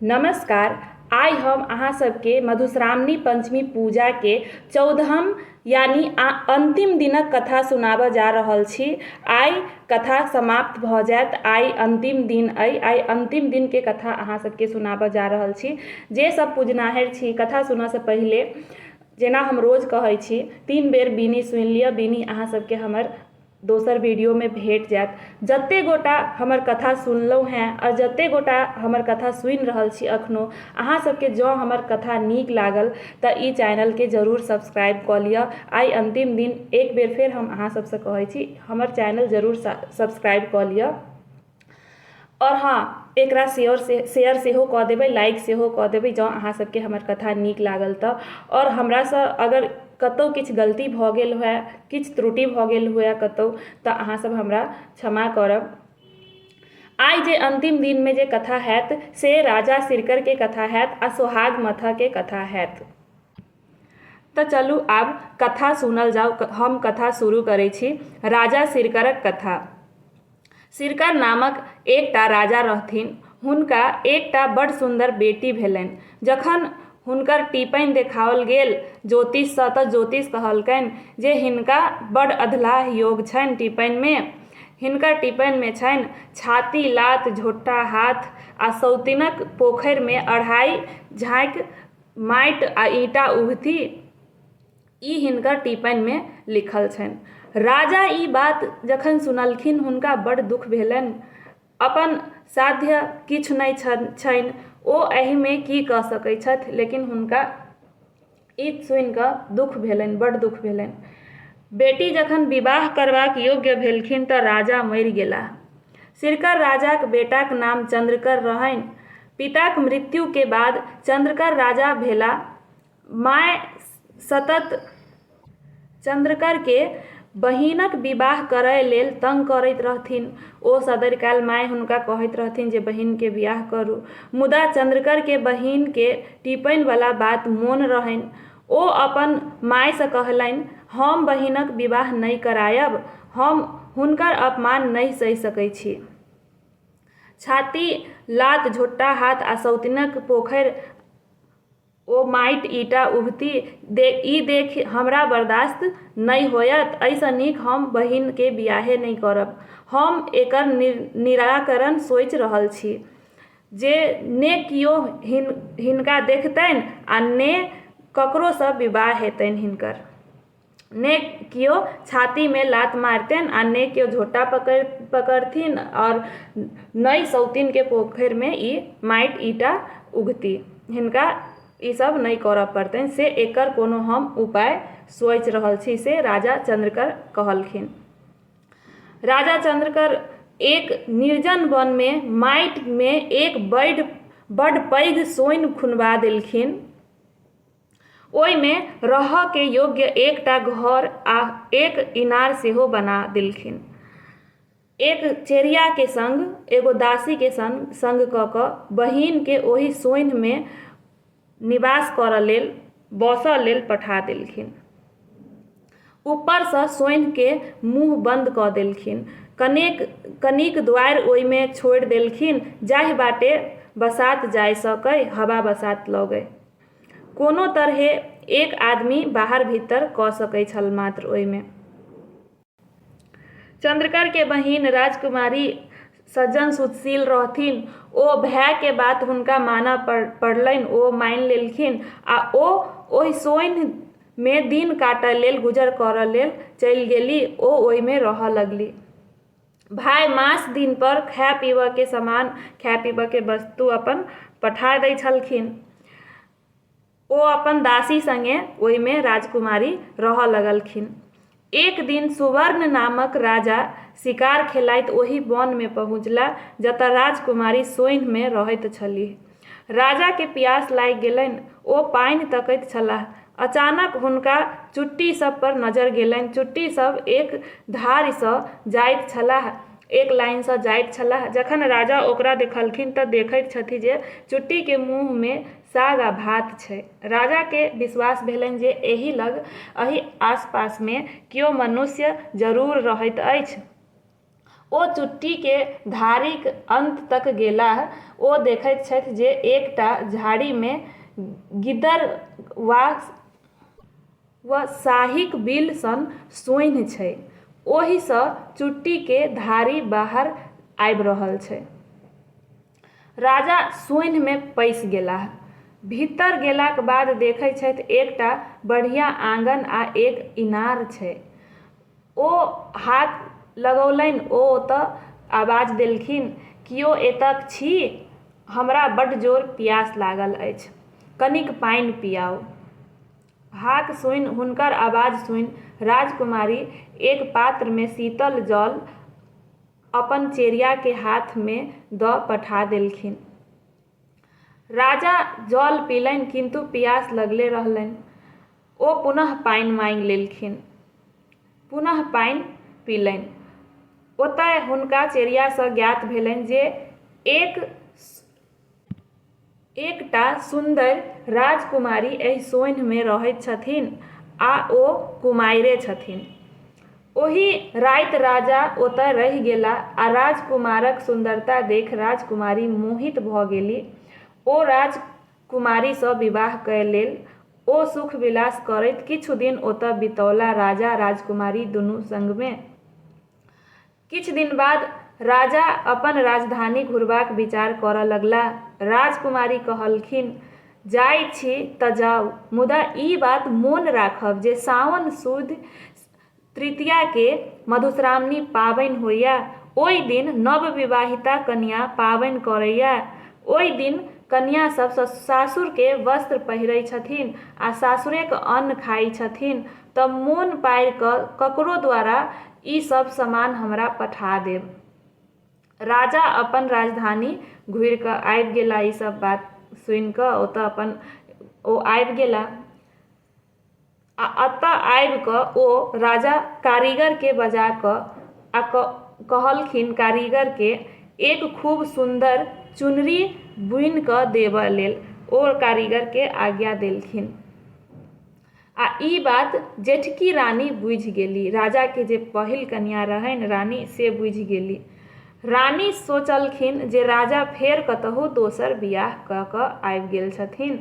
नमस्कार। आइ हम अहाँ सबके मधुश्रावणी पंचमी पूजा के 14हम यानी अंतिम दिनक कथा सुनाबऽ जा रहल छी। आइ कथा समाप्त भऽ जायत। आइ अंतिम दिन अइ। आइ अंतिम दिन के कथा अहाँ सबके सुनाबऽ जा रहल छी। जे सब पूजनाहर छी, कथा सुनऽसँ पहिले जेना हम रोज कहै छी 3 बेर बीनी सुनि लिअ। बीनी अहाँ सबके हमर दोसर वीडियो में भेट जायत। जते गोटा हमर कथा सुनलहुँ हैं और जते गोटा हमर कथा सुनि रहल छी अखनो, अहाँ सबके जँ हमर कथा नीक लागल तऽ ई चैनल के जरूर सब्सक्राइब कऽ लिअ। आइ अंतिम दिन एक बेर फेर हम अहाँ सबसँ कहै छी, हमर चैनल जरूर सब्सक्राइब कऽ लिअ। और हाँ, एकरा शेयर सेहो कऽ देबै, लाइक सेहो कऽ देबै जँ अहाँ सबके हमर कथा नीक लागल तऽ। और हमरासँ अगर कतहु किछु गलती भऽ गेल हुए, किछु त्रुटि भऽ गेल हुए कतहु, तऽ अहाँ सब हमरा क्षमा करब। आइ जे अंतिम दिन में जे कथा हैत से राजा सिरकर के कथा हैत आ सोहाग मथऽ के कथा हैत। तऽ चलू आब कथा सुनल जाउ। हम कथा शुरू करै छी। राजा सिरकरक कथा। सिरकर नामक एकटा राजा रहथिन। हुनका एकटा बड़ सुन्दर बेटी भेलनि। जखन हुनकर टीपनि देखाओल गेल ज्योतिषसँ, तऽ ज्योतिष कहलकनि जे हिनका बड़ अधलाह योग छनि। टीपनि में हिनकर टीपनि में छनि छाती, लात, झोट्टा हाथ आ सौतिनक पोखरि में 2.5 झाँक माटि आ ईंटा उघती। ई हिनकर टीपनि में लिखल छनि। राजा ई बात जखन सुनलखिन, हुनका बड़ दुख भेलनि। अपन साध्य किछु नहि छनि, ओ एहिमे की कऽ सकैत छथि, लेकिन हुनका ई सुनि कऽ दुख भेलनि, बड़ दुख भेलनि। बेटी जखन विवाह करबाक योग्य भेलखिन तऽ राजा मरि गेलाह। सिरकर राजाक बेटाक नाम चंद्रकर रहनि। पिताक मृत्यु के बाद चंद्रकर राजा भेला। माय सतत चंद्रकर के बहिनक विवाह करय लेल तंग करैत रहथिन। ओ सदरिकाल माय हुनका कहैत रहथिन जे बहिन के विवाह करू, मुदा चंद्रकर के बहिन के टीपनि वाला बात मोन रहनि। ओ अपन मायसँ कहलनि, हम बहिनक विवाह नहि करायब, हम हुनकर अपमान नहि सहि सकैत छी। छाती, लात, झोट्टा हाथ आ सौतिनक पोखरि ओ माटि ईंटा उघती, ई देख हमरा बर्दाश्त नहि होयत। एहिसँ नीक हम बहिन के बियाहे नहि करब। हम एकर निराकरण सोचि रहल छी जे ने कियो हिनका देखतनि आ ने ककरोसँ विवाह हेतनि हिनकर। ने कियो छाती में लात मारतनि आ ने कियो झोट्टा पकड़थिन, और नहि सौतिन के पोखरि में ई माटि ईंटा उघती। हिनका ई सब नहीं करऽ पड़तनि, से एकर कोनो हम उपाय सोचि रहल छी, से राजा चंद्रकर कहलखिन। राजा चंद्रकर एक निर्जन वन में माटि में एक बड़ पैघ सोनि खुनवा देलखिन। ओहि में रहऽ के योग्य एकटा घर आ एक इनार सेहो बना देलखिन। एक चेरिया के संग, एगो दासी के संग कऽ कऽ बहिन के ओहि सोनि में निवास करऽ लेल, बसऽ लेल पठा देलखिन। ऊपरसँ सोनि के मुँह बंद कऽ देलखिन। कनिक द्वारि ओहि में छोड़ि देलखिन, जाहि बाटे बसात जाय सकै, हवा बसात लगै। कोनो तरहे एक आदमी बाहर भीतर कऽ सकै छल मात्र ओहि में। चंद्रकर के बहिन राजकुमारी सज्जन सुशील रहथिन। ओ भाय के बात हुनका मानऽ पड़लनि। ओ मानि लेलखिन आ ओ ओहि सोनि में दिन काटऽ लेल, गुजर करऽ लेल चलि गेली। ओ ओहि में रहऽ लगली। भाय मास दिन पर खाय पीबऽ के सामान, खाय पीबऽ के वस्तु अपन पठा दै छलखिन। ओ अपन दासी संगे ओहि में राजकुमारी रहऽ लगलखिन। एक दिन सुवर्ण नामक राजा शिकार खेलाइत ओहि वन में पहुँचला जतऽ राजकुमारी सोनि में रहैत छलीह। राजा के प्यास लागि गेलनि। ओ पानि तकैत छलाह। अचानक हुनका चुट्टी सब पर नजर गेलनि। चुट्टी सब एक धारिसँ जाइत छलाह, एक लाइनसँ जाइत छलाह। जखन राजा ओकरा देखलखिन तऽ देखैत छथि जे चुट्टी के मुँह में साग आ भात छै। राजा के विश्वास भेलनि जे एहि आसपास में कियो मनुष्य जरूर रहैत अछि। ओ चुट्टी के धारीक अंत तक गेलाह। ओ देखैत छथि जे एकटा झाड़ी में गिद्दर वा शाहीक बिल सन सोन्हि छै। ओहि सँ चुट्टी के धारी बाहर आबि रहल छै। राजा सोन्हि में पैसि गेलाह। भीतर गेलाक बाद देखैत छथि एकटा बढ़िया आँगन आ एक इनार छै। ओ हाथ लगौलनि। ओ ओतऽ आवाज देलखिन, कियो एतऽ छी? हमरा बड्ड जोर पियास लागल अछि, कनिक पानि पियाउ। हाक सुनि, हुनकर आवाज सुनि राजकुमारी एक पात्र में शीतल जल अपन चेरिया के हाथ में दऽ पठा देलखिन। राजा जल पीलनि, किन्तु पियास लगले रहलनि। ओ पुनः पानि माँगि लेलखिन, पुनः पानि पीलनि। ओतय हुनका चेरिया सँ ज्ञात भेलनि जे एकटा सुन्दर राजकुमारी एहि सोन्हि में रहैत छथिन आ ओ कुमारिए छथिन। ओहि राति राजा ओतय रहि गेलाह आ राजकुमारक सुन्दरता देखि राजकुमारी मोहित भऽ गेलीह। ओ राजकुमारी सँ विवाह कय लेल ओ सुख विलास करैत किछु दिन ओतय बितौला, राजा राजकुमारी दुनू संग में। किछु दिन बाद राजा अपन राजधानी घुरबाक विचार करऽ लगलाह। राजकुमारी कहलखिन, जाइ छी तऽ जाउ, मुदा ई बात मोन राखब जे सावन सुद तृतीया के मधुश्रावणी पाबनि होइया। ओहि दिन नवविवाहिता कन्या पाबनि करैया। ओहि दिन कन्या सब सासुर के वस्त्र पहिरै छथिन आ सासुरेक अन्न खाइ छथिन। तऽ मोन पारि कऽ ककरो द्वारा ई सब सामान हमरा पठा देब। राजा अपन राजधानी घुरि कऽ आबि गेला। ई सब बात सुनि कऽ ओतऽ अपन ओ आबि गेला आ एतऽ आबि कऽ ओ राजा कारीगर के बजा कऽ आ कहलखिन कारीगर के एक खूब सुन्दर चुनरी बुनि कऽ देबऽ लेल। ओ कारीगर के आज्ञा देलखिन आ ई बात जेठकी रानी बुझि गेली। राजा के जे पहिल कन्या रहनि रानी, से बुझि गेली। रानी सोचलखिन जे राजा फेर कतहु दोसर बियाह कऽ कऽ आबि गेल छथिन,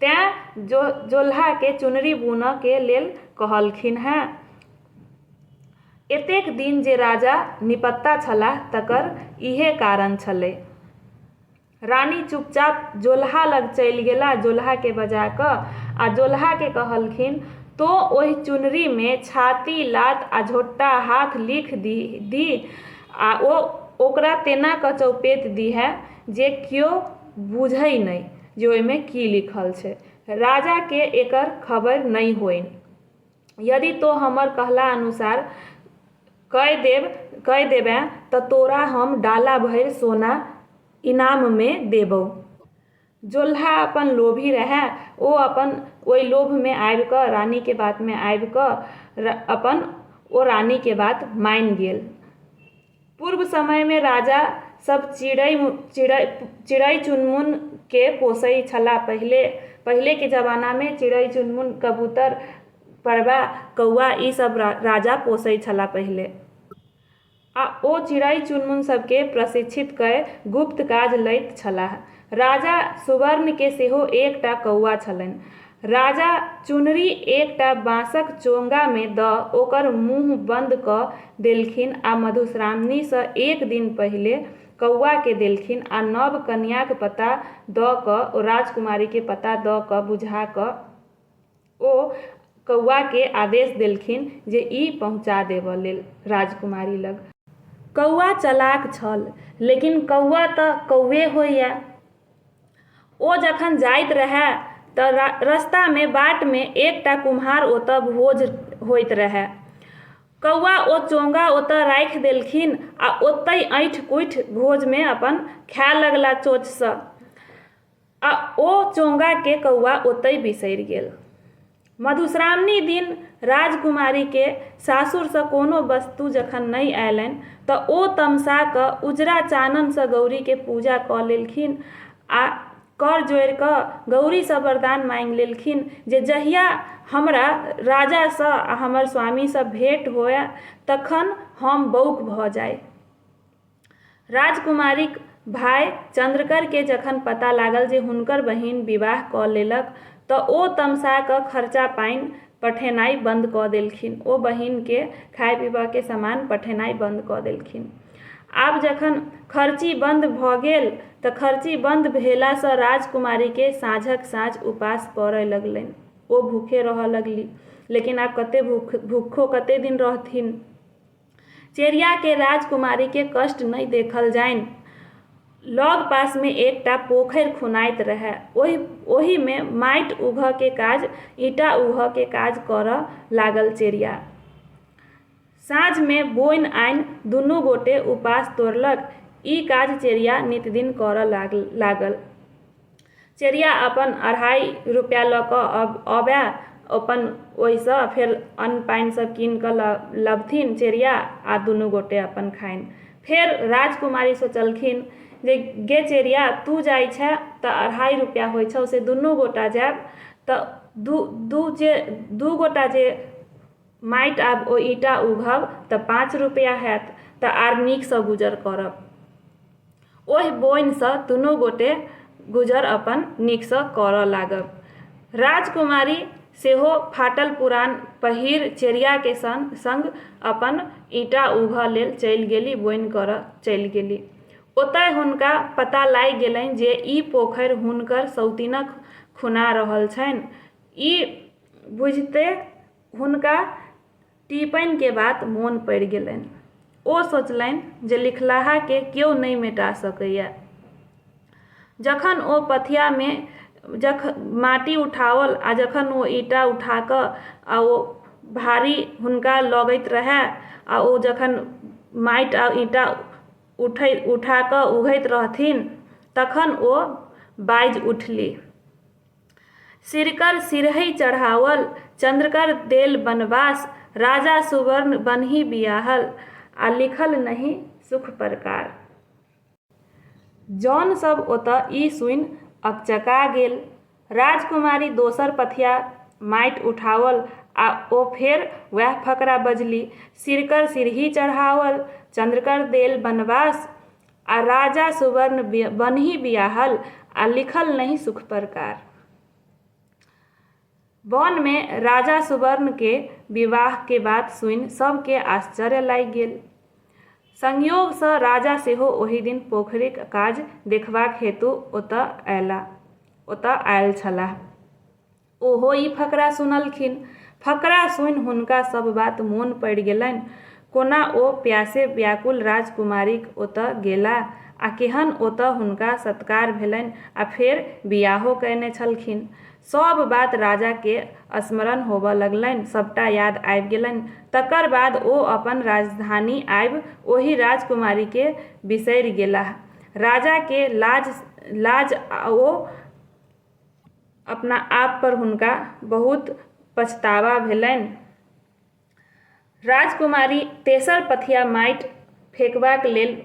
तेँ जोल्हा के चुनरी बुनऽ के लेल कहलखिन हेँ। एतेक दिन जे राजा निपत्ता छलाह तकर इहे कारण छलै। रानी चुपचाप जोल्हा लग चलि गेला, जोल्हा के बजा कऽ आ जोल्हा के कहलखिन, तो ओहि चुनरी में छाती, लात आ झोट्टा हाथ लिख दी आ ओकरा तेना कऽ चौपेट दीहै जे कियो बुझै नहि जे ओहिमे की लिखल छै। राजा के एकर खबर नहि होइन। यदि तो हमर कहला अनुसार कय देबैं तऽ तोरा हम डाला भरि सोना इनाम में देबौ। जोल्हा अपन लोभी रहै। ओ अपन ओहि लोभ में आबि कऽ, रानी के बात में आबि कऽ अपन ओ रानी के बात मानि गेल। पूर्व समय में राजा सब चिड़ै चुनमुन के पोसै छला। पहिले के जमाना में चिड़ै चुनमुन, कबूतर, परबा, कौआ ई सब राजा पोसै छला पहिले। आ ओ चिड़ै चुनमुन सबके प्रशिक्षित कय गुप्त काज लैत छलाह। राजा सुवर्ण के सेहो एकटा कौआ छलनि। राजा चुनरी एकटा बाँसक चोंगा में दऽ ओकर मुँह बंद कऽ देलखिन आ मधुश्रावणी सँ एक दिन पहिले कौआ के देलखिन आ नव कन्याक पता दऽ कऽ, राजकुमारी के पता दऽ कऽ बुझा कऽ ओ कौआ के आदेश देलखिन जे ई पहुँचा देबऽ लेल राजकुमारी लग। कौआ चालाक छल, लेकिन कौआ तऽ कौए होइए। ओ जखन जाइत रहए तऽ रस्ता में बाट में एकटा कुम्हार ओतऽ भोज होइत रहए। कौआ ओ चोंगा ओतऽ राखि देलखिन आ ओतहि ऐंठ कुइठ भोज में अपन खाय लगला चोंच सँ आ ओ चोंगा के कौआ ओतहि बिसरि गेल। मधुश्रावणी दिन राजकुमारी के सासुर सँ कोनो वस्तु जखन नहि अयलनि तऽ ओ तमसा कऽ उजरा चानन सँ गौरी के पूजा कऽ लेलखिन आ कर जोड़ि कऽ गौरी सँ वरदान माँगि लेलखिन जे जहिया हमरा राजा सँ आ हमर स्वामी सँ भेंट होय तखन हम बौक भऽ जाय। राजकुमारीक भाई चंद्रकर के जखन पता लागल जे हुनकर बहिन विवाह कऽ लेलक तऽ ओ तमसा कऽ खर्चा पानि पठेनाइ बंद कऽ देलखिन। ओ बहिन के खाय पीबऽ के सामान पठेनाइ बंद कऽ देलखिन। आब जखन खर्ची बंद भऽ गेल तऽ खर्ची बंद भेलासँ राजकुमारी के साँझक साँझ उपास पड़य लगलनि। ओ भूखे रहऽ लगली, लेकिन आब कते भूखो कते दिन रहथिन। चेरिया के राजकुमारी के कष्ट नहीं देखल जाइन। लग पास में एकटा पोखरि खुनाइत रहै। ओहि में माटि उघ के काज, ईंटा उघ के काज करऽ लागल चेरिया। साँझ में बोइन आइन दुनू गोटे उपास तोड़लक। ई काज चेरिया नितदिन करऽ लागल। चेरिया अपन 2.5 रुपया लऽ कऽ अबे, अपन ओहिसँ फेर अन्न पानि सब कीन कऽ लबथिन चेरिया आ दुनू गोटे अपन खाइन। फेर राजकुमारी सोचलखिन जे गे चेरिया, तू जाइ छै तऽ 2.5 रुपया होइ छौ, से दुनू गोटा जायब तऽ दू गोटा जे माटि आब ओ ईंटा उघब तऽ 5 रुपया हैत, तऽ आर नीकसँ गुजर करब। ओहि बोनिसँ दुनू गोटे गुजर अपन नीकसँ करऽ लागब। राजकुमारी सेहो फाटल पुरान पहिर चेरिया के संग अपन ईंटा उघ लेल चलि गेली, बोनि करऽ चलि गेली। ओतय हुनका पता लागि गेलनि जे ई पोखरि हुनकर सौतीनक खुना रहल छनि। ई बुझिते हुनका टीपनि के बात मोन पड़ि गेलनि। ओ सोचलनि जे लिखलाहा के केओ नहि मेटा सकैए। जखन ओ पथिया में माटी उठाओल आ जखन ओ ईंटा उठा कऽ आ ओ भारी हुनका लगैत रहै आ ओ जखन माटि आ ईंटा उठा कऽ उघैत रहथिन तखन ओ बाजि उठली। सिरकर सिरहि चढ़ाओल, चंद्रकर देल बनवास, राजा सुवर्ण बनहि बियाहल, आ लिखल नहि सुख परकार। जौन सब ओतऽ ई सुनि अकचका गेल। राजकुमारी दोसर पथिया माटि उठाओल आ ओ फेर वैह फकरा बजली, सिरकर सिरहि चढ़ाओल, चंद्रकर देल बनवास, आ राजा सुवर्ण बनहि बियाहल, आ लिखल नहीं सुख परकार। वन में राजा सुवर्ण के विवाह के बात सुनि सब के आश्चर्य लागि गेल। संयोग सँ राजा सेहो ओहि दिन पोखरिक काज देखबाक हेतु ओतऽ आयल छलाह। ओहो ई फकरा सुनलखिन। फकरा सुनि हुनका सब बात मोन पड़ि गेलनि। कोना ओ प्यासे व्याकुल राजकुमारीक ओतऽ गेलाह आ केहन ओतऽ हुनका सत्कार भेलनि आ फेर बियाहो कयने छलखिन। सब बात राजा के स्मरण होबऽ लगलनि, सबटा याद आबि गेलनि। तकर बाद ओ अपन राजधानी आबि ओहि राजकुमारी के बिसरि गेलाह। राजा के लाज ओ अपना आप पर हुनका बहुत पछतावा भेलनि। राजकुमारी तेसर पथिया माटि फेकबाक लेल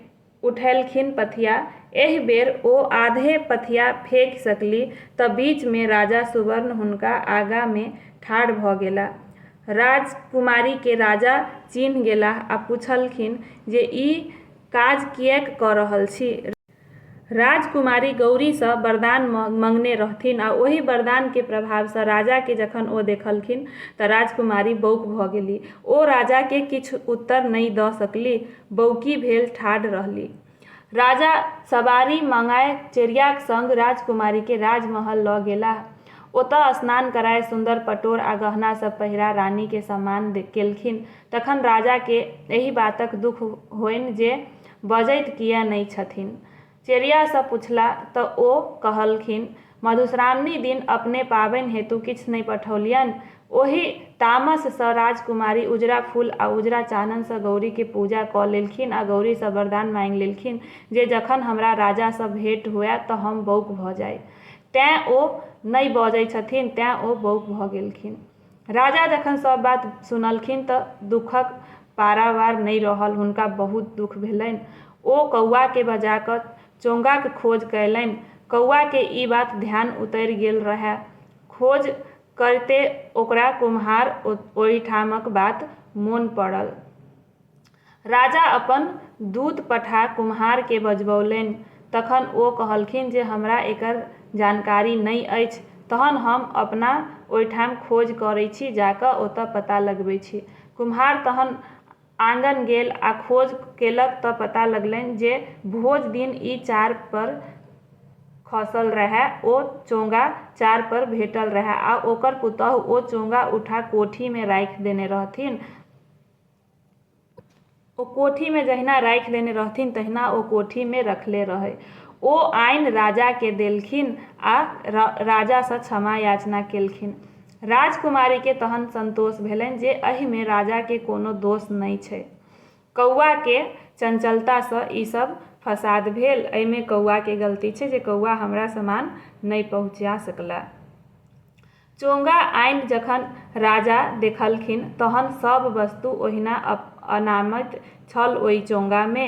उठेलखिन पथिया। एहि बेर ओ आधे पथिया फेकि सकली तऽ बीच में राजा सुवर्ण हुनका आगा में ठाढ़ भऽ गेलाह। राजकुमारी के राजा चिन्ह गेलाह आ पुछलखिन जे ई काज किएक कऽ रहल छी। राजकुमारी गौरी सँ वरदान मंगने रहथिन आ ओहि वरदान के प्रभाव सँ राजा के जखन ओ देखलखिन तऽ राजकुमारी बौक भऽ गेली। ओ राजा के किछु उत्तर नहि दऽ सकली, बौकी भेल ठाढ़ रहली। राजा सवारी मंगाए चेरियाक संग राजकुमारी के राजमहल लऽ गेलाह। ओतऽ स्नान कराए सुंदर पटोर आ गहना सब पहिरा रानी के सम्मान केलखिन। तखन राजा के एहि बातक दुख होनि जे बजैत किए नहि छथिन। चेरिया सँ पुछला तऽ ओ कहलखिन, मधुश्रावणी दिन अपने पाबनि हेतु किछु नहि पठौलियनि। ओहि तामस सँ राजकुमारी उजरा फूल आ उजरा चानन सँ गौरी के पूजा कऽ लेलखिन आ गौरी सँ वरदान मांगि लेलखिन जे जखन हमरा राजा सँ भेंट हुए तऽ हम बौक भऽ जाइ। तेँ ओ नहि बजै छथिन, तेँ ओ बौक भऽ गेलखिन। राजा जखन सब बात सुनलखिन तऽ दुखक पारावार नहि रहल। हुनका बहुत दुख भेलनि। ओ कौआ के बजा कऽ चोंगाक खोज कयलनि। कौआ के ई बात ध्यान उतरि गेल रहै। खोज करिते ओकरा कुम्हार ओहिठामक बात मोन पड़ल। राजा अपन दूत पठा कुम्हार के बजबौलनि। तखन ओ कहलखिन जे हमरा एकर जानकारी नहि अछि। तहन हम अपना ओहिठाम खोज करै छी, जाकऽ ओतऽ पता लगबै छी। कुम्हार तहन आँगन गेल आ खोज केलक तऽ पता लगलनि जे भोज दिन ई चार पर खसल रहए। ओ चोंगा चार पर भेटल रहए आ ओकर पुतहु ओ चोंगा उठा कोठीमे राखि देने रहथिन। ओ कोठीमे जहिना राखि देने रहथिन तहिना ओ कोठीमे रखले रहै। ओ आनि राजाके देलखिन आ राजासँ क्षमा याचना केलखिन। राजकुमारीके तहन संतोष भेलनि जे एहिमे राजाके कोनो दोष नहि छै। कौआके चंचलतासँ ई सब फसाद भेल। एहिमे कौआके गलती छै जे कौआ हमरा सामान नहि पहुँचा सकला। चोंगा आनि जखन राजा देखलखिन तहन सब वस्तु ओहिना अनामित छल। ओहि चोंगामे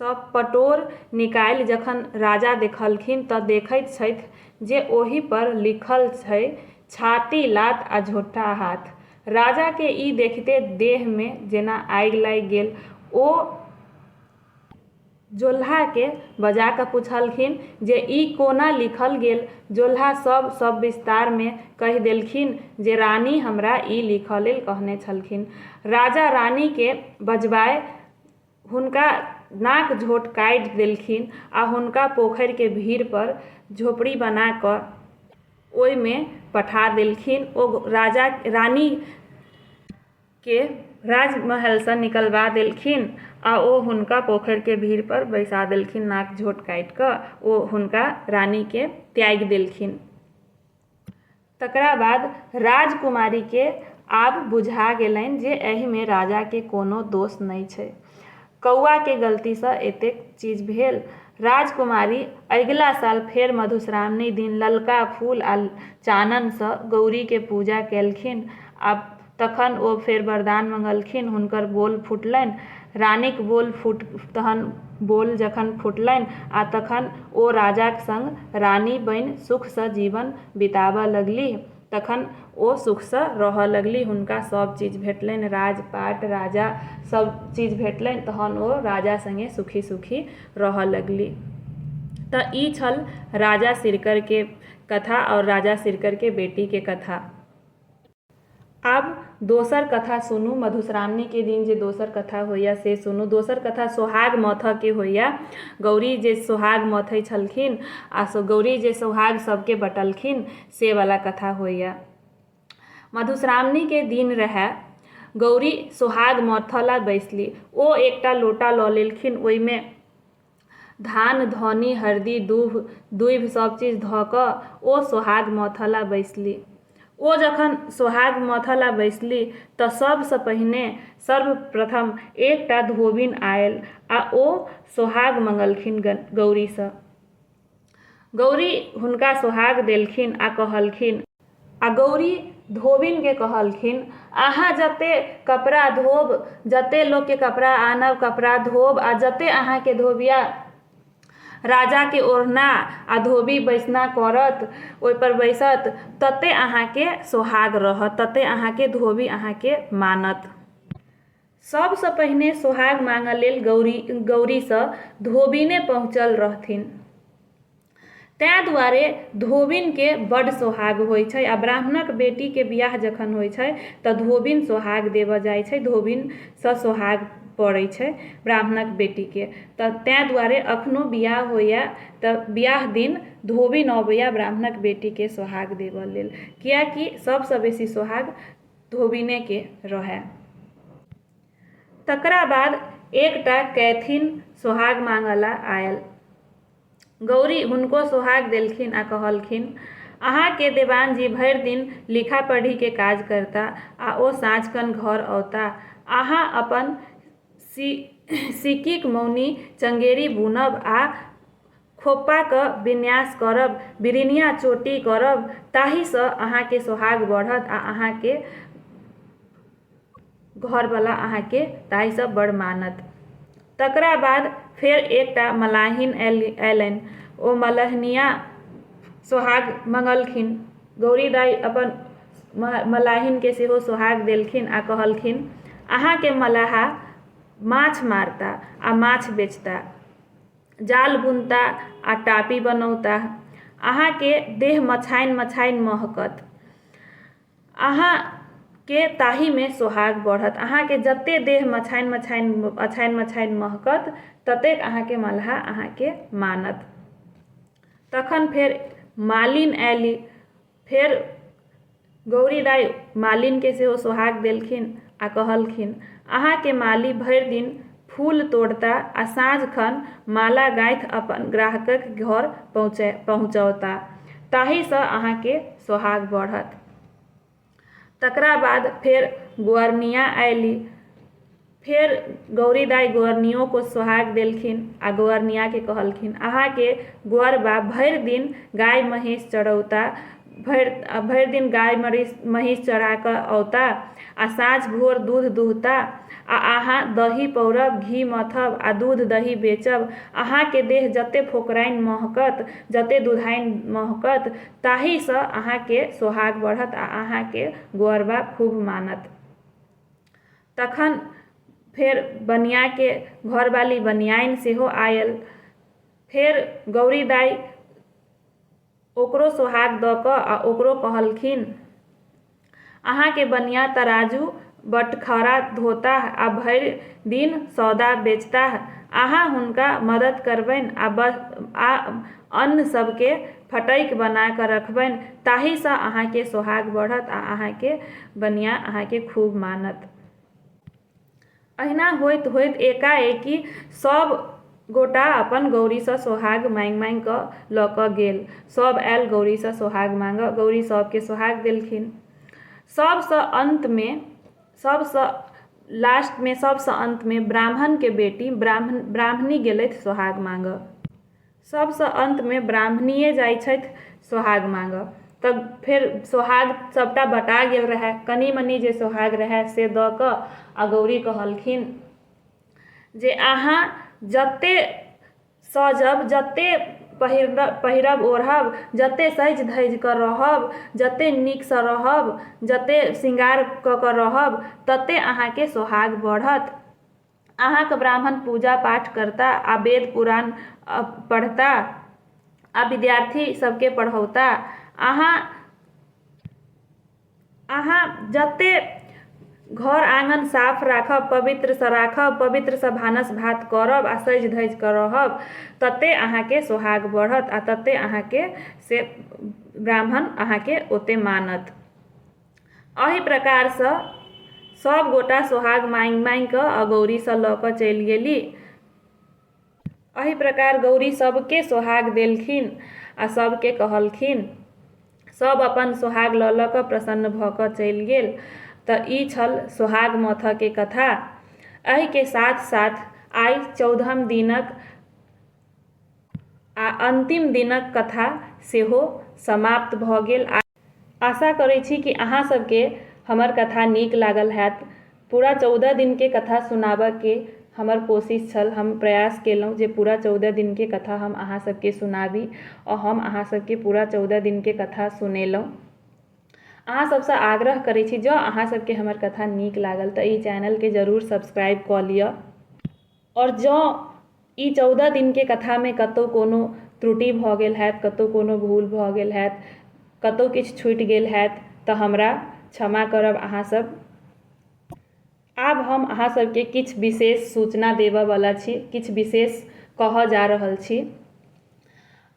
सँ पटोर निकालि जखन राजा देखलखिन तऽ देखैत छथि जे ओहि पर लिखल छै छाती लात आ झोटा हाथ। राजाके ई देखिते देहमे जेना आगि लागि गेल। ओ जोल्हाके बजा कऽ पुछलखिन जे ई कोना लिखल गेल। जोल्हा सब सविस्तारमे कहि देलखिन जे रानी हमरा ई लिखऽ लेल कहने छलखिन। राजा रानीके बजबाय हुनका नाक झोट काटि देलखिन आ हुनका पोखरिके भीड़ पर झोपड़ी बना कऽ ओहिमे पठा देलखिन। ओ रानीके राजमहलसँ निकलबा देलखिन आ ओ हुनका पोखरिके भीड़ पर बैसा देलखिन। नाक झोट काटि कऽ ओ हुनका रानीके त्यागि देलखिन। तकरा बाद राजकुमारीके आब बुझा गेलनि जे एहिमे राजाके कोनो दोष नहि छै। कौआके गलतीसँ एतेक चीज भेल। राजकुमारी अगिला साल फेर मधुश्रावणी दिन ललका फूल आ चाननसँ गौरीके पूजा केलखिन। आ तखन ओ फेर वरदान मंगलखिन। हुनकर बोल फुटलनि। रानीक बोल जखन फुटलनि आ तखन ओ राजाक संग रानी बनि सुखसँ जीवन बिताबऽ लगलीह। तखन ओ सुखसँ रहऽ लगलीह। हुनका सब चीज भेटलनि, राजपाट राजा सब चीज भेटलनि। तहन ओ राजा संगे सुखी सुखी रहऽ लगलीह। तऽ ई छल राजा सिरकरके कथा और राजा सिरकरके बेटीके कथा। आब दोसर कथा सुनू। मधुश्रावणीके दिन जे दोसर कथा होइए से सुनू। दोसर कथा सोहाग मथऽके होइए। गौरी जे सोहाग मथै छलखिन आ गौरी जे सोहाग सबके बँटलखिन से वाला कथा होइए। मधुश्रावणीके दिन रहै। गौरी सोहाग मथऽ ला बैसली। ओ एकटा लोटा लऽ लेलखिन। ओहिमे धान धौनी हरदि दूभि सब चीज धऽ कऽ ओ सोहाग मथऽ ला बैसली। ओ जखन सोहाग मथऽ ला बैसली तऽ सबसँ पहिने सर्वप्रथम एकटा धोबिन आयल आ ओ सोहाग मंगलखिन गौरीसँ। गौरी हुनका सोहाग देलखिन आ कहलखिन। आ गौरी धोबिनके कहलखिन अहाँ जते कपड़ा धोब, जते लोकके कपड़ा आनब, कपड़ा धोब आ जते अहाँके धोबिया राजाके ओढ़ना आ धोबी बैसना करत, ओहिपर बैसत, तते अहाँके सोहाग रहत, तते अहाँके धोबी अहाँके मानत। सबसँ पहिने सोहाग मांगऽ लेल गौरीसँ धोबिने पहुँचल रहथिन। तैं दुआरे धोबिनके बड्ड सोहाग होइ छै। आ ब्राह्मणक बेटीके बियाह जखन होइ छै तऽ धोबिन सोहाग देबऽ जाइ छै। धोबिनसँ सोहाग पड़ै छै ब्राह्मणक बेटीके। तऽ तैं दुआरे अखनो बियाह होइए तऽ बियाह दिन धोबिन अबैए ब्राह्मणक बेटीके सोहाग देबऽ लेल, कियाकि सबसँ बेसी सोहाग धोबिनेके रहै। तकरा बाद एकटा कैथिन सोहाग मांगऽ ला आयल। गौरी हुनको सोहाग देलखिन आ कहलखिन अहाँके देवानजी भरि दिन लिखा पढ़ीके काज करता आ ओ साँझकन घर औता। अहाँ अपन सिक्कीक मौनी चंगेरी बुनब आ खोप्पाके विन्यास करब, बिरिनिया चोटी करब, ताहिसँ अहाँके सोहाग बढ़त आ अहाँके घरवला अहाँके ताहिसँ बड़ मानत। तकरा बाद फेर एकटा मलाहिन अयलनि। ओ मलहनिया सोहाग मंगलखिन। गौरी दाई अपन मलाहिनके सेहो सोहाग देलखिन आ कहलखिन अहाँके मलाहा माछ मारता आ माछ बेचता, जाल बुनता आ टापी बनौता। अहाँके देह मछाइन मछाइन महकत, अहाँके ताहीमे सोहाग बढ़त। अहाँके जते देह मछाइन मछाइन महकत ततेक अहाँके मल्लाह अहाँके मानत। तखन फेर मालिन आयली, फेर गौरी दाइ मालिनके सेहो सोहाग देलखिन आ कहलखिन अहाँके माली भरि दिन फूल तोड़ता आ साँझखन माला गाँथि अपन ग्राहकक घर पहुँचौता, ताहिसँ अहाँके सोहाग बढ़त। तकरा बाद फेर गोअरनिया आयली, फेर गौरी दाइ गोअरनियो को सोहाग देलखिन आ गोअरनियाके कहलखिन अहाँके गोअरबा भरि दिन गाय महीष चरौता, भरि दिन गाय महीष चरा कऽ औता आ साँझ भोर दूध दुहता आ अहाँ दही पौरब, घी मथब आ दूध दही बेचब। अहाँके देह जते फोकराइन महकत, जते दुधाइन महकत, ताहिसँ अहाँके सोहाग बढ़त आ अहाँके गोअरबा खूब मानत। तखन फेर बनियाके घरवाली बनियाइन सेहो आयल, फेर गौरी दाइ ओकरो सोहाग दऽ कऽ आ ओकरो कहलखिन अहाँके बनिया तराजू बटखरा धोता आ भरि दिन सौदा बेचता, अहाँ हुनका मदद करबनि आ अन्न सबके फटैक बना कऽ रखबनि, ताहिसँ अहाँके सोहाग बढ़त आ अहाँके बनिया अहाँके खूब मानत। अहिना होइत होइत एकाएकी सब गोटा अपन गौरीसँ सोहाग माँगि कऽ लऽ कऽ गेल। सब आयल गौरीसँ सोहाग माँगऽ, गौरी सबके सोहाग देलखिन। सबसँ लास्टमे सबसँ अन्तमे ब्राह्मणके बेटी ब्राह्मणी गेलथि सोहाग माँगऽ। सबसँ अन्तमे ब्राह्मणिए जाइ छथि सोहाग माँगऽ। तब फेर सोहाग सबटा बटा गेल रहै, कनि मनि जे सोहाग रहै से दऽ कऽ आ गौरी कहलखिन जे अहाँ जते सजब, जते पहिरब ओढ़ब, जते सजि धजि कऽ रहब, जते नीकसँ रहब, जते श्रृंगार कऽ कऽ रहब, तते अहाँके सोहाग बढ़त। अहाँके ब्राह्मण पूजा पाठ करता आ वेद पुराण पढ़ता आ विद्यार्थी सबके पढ़ौता। अहाँ जते घर आँगन साफ राखब, पवित्रसँ भानस भात करब आ सजि धजि कऽ रहब, तते अहाँके सोहाग बढ़त आ तते अहाँके से ब्राह्मण अहाँके ओते मानत। एहि प्रकारसँ सब गोटा सोहाग माँगि कऽ आ गौरीसँ लऽ कऽ चलि गेली। एहि प्रकार गौरी सबके सोहाग देलखिन आ सबके कहलखिन, सब अपन सोहाग लऽ कऽ प्रसन्न भऽ कऽ चलि गेल। तऽ ई छल सोहाग माथके कथा। एहिके साथ साथ आइ 14म दिनक आ अंतिम दिनक कथा सेहो समाप्त भऽ गेल। आशा करै छी कि अहाँ सबके हमर कथा नीक लागल हैत। पूरा 14 दिनके कथा सुनाबऽके हमर कोशिश छल। हम प्रयास केलहुँ जे पूरा 14 दिनके कथा हम अहाँ सबके सुनाबी और हम अहाँ सबके पूरा 14 दिनके कथा सुनेलहुँ। अहाँ सबसँ आग्रह करै छी जँ अहाँ सबके हमर कथा नीक लागल तऽ ई चैनलके जरूर सब्सक्राइब कऽ लिअ। और जँ ई 14 दिनके कथामे कतहु कोनो त्रुटि भऽ गेल हैत, कतहु कोनो भूल भऽ गेल हैत, कतहु किछु छूटि गेल हैत तऽ हमरा क्षमा करब अहाँ सब। आब हम अहाँ सबके किछु विशेष सूचना देबऽवला छी, किछु विशेष कहऽ जा रहल छी।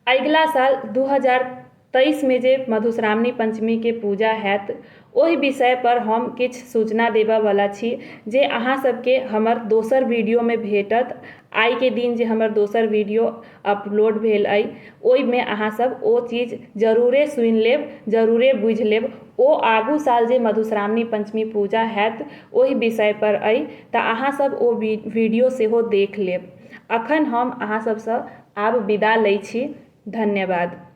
अगिला साल 2023में जे मधुश्रावणी पंचमीके पूजा हैत, ओहि विषय पर हम किछु सूचना देबऽवला छी जे अहाँ सबके हमर दोसर वीडियोमे भेटत। आइके दिन जे हमर दोसर वीडियो अपलोड भेल अइ, ओहिमे अहाँ सब ओ चीज जरूरे सुनि लेब, जरूरे बुझि लेब। ओ आगू साल जे मधुश्रावणी पंचमी पूजा हैत ओहि विषय पर अइ, तऽ अहाँ सब ओ वीडियो सेहो देख लेब। अखन हम अहाँ सबसँ आब विदा लै छी। धन्यवाद।